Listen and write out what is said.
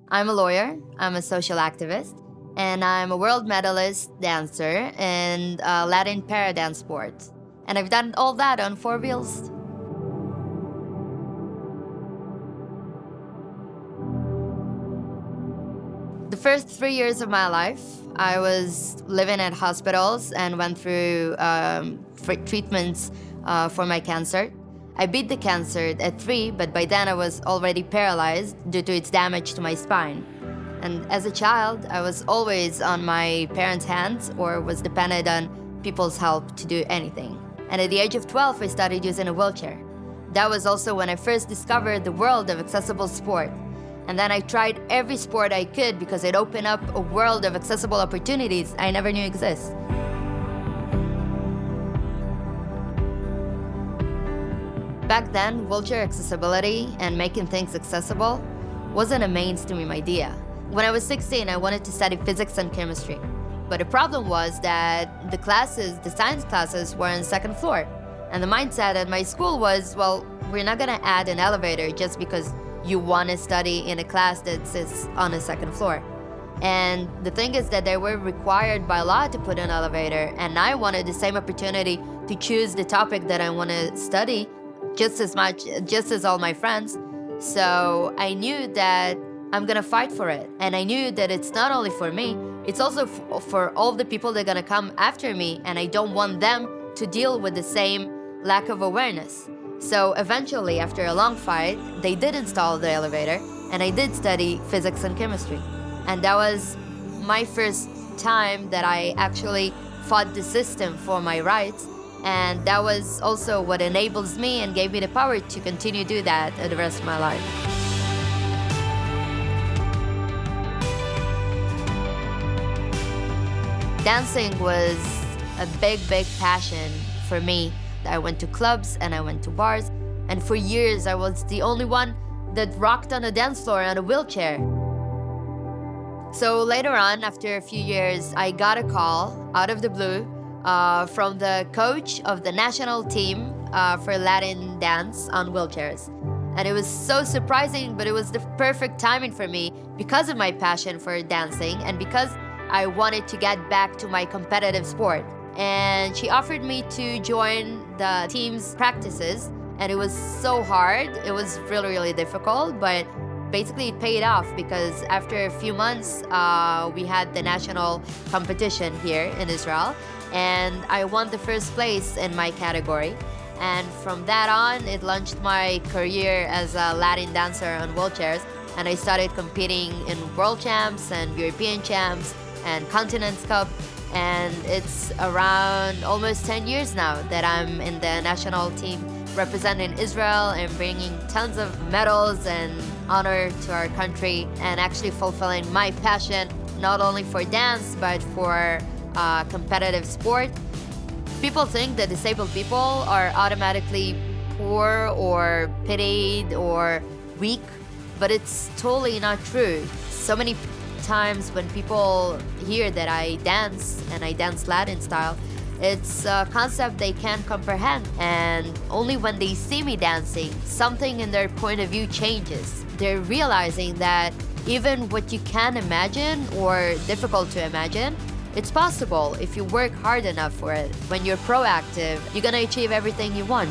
I'm a lawyer, I'm a social activist, and I'm a world medalist dancer in Latin para dance sports. And I've done all that on four wheels. The first 3 years of my life, I was living at hospitals and went through treatments for my cancer. I beat the cancer at 3, but by then I was already paralyzed due to its damage to my spine. And as a child, I was always on my parents' hands or was dependent on people's help to do anything. And at the age of 12, I started using a wheelchair. That was also when I first discovered the world of accessible sport. And then I tried every sport I could because it opened up a world of accessible opportunities I never knew exist. Back then, wheelchair accessibility and making things accessible wasn't a mainstream idea. When I was 16, I wanted to study physics and chemistry. But the problem was that the science classes were on the second floor. And the mindset at my school was, well, we're not gonna add an elevator just because you want to study in a class that sits on the second floor. And the thing is that they were required by law to put an elevator, and I wanted the same opportunity to choose the topic that I want to study just as all my friends. So I knew that I'm gonna fight for it. And I knew that it's not only for me, it's also for all the people that are gonna come after me, and I don't want them to deal with the same lack of awareness. So eventually, after a long fight, they did install the elevator, and I did study physics and chemistry. And that was my first time that I actually fought the system for my rights. And that was also what enables me and gave me the power to continue to do that the rest of my life. Dancing was a big passion for me. I went to clubs and I went to bars, and for years I was the only one that rocked on a dance floor on a wheelchair. So later on, after a few years, I got a call out of the blue from the coach of the national team for Latin dance on wheelchairs. And it was so surprising, but it was the perfect timing for me because of my passion for dancing and because I wanted to get back to my competitive sport. And she offered me to join the team's practices, and it was so hard. It was really difficult, but basically it paid off because after a few months, we had the national competition here in Israel, and I won the first place in my category. And from that on, it launched my career as a Latin dancer on wheelchairs, and I started competing in World Champs and European Champs and Continents Cup. And it's around almost 10 years now that I'm in the national team representing Israel and bringing tons of medals and honor to our country and actually fulfilling my passion, not only for dance, but for competitive sport. People think that disabled people are automatically poor or pitied or weak, but it's totally not true. So many times when people hear that I dance and I dance Latin style, it's a concept they can't comprehend. And only when they see me dancing, something in their point of view changes. They're realizing that even what you can imagine or difficult to imagine, it's possible if you work hard enough for it. When you're proactive, you're gonna achieve everything you want.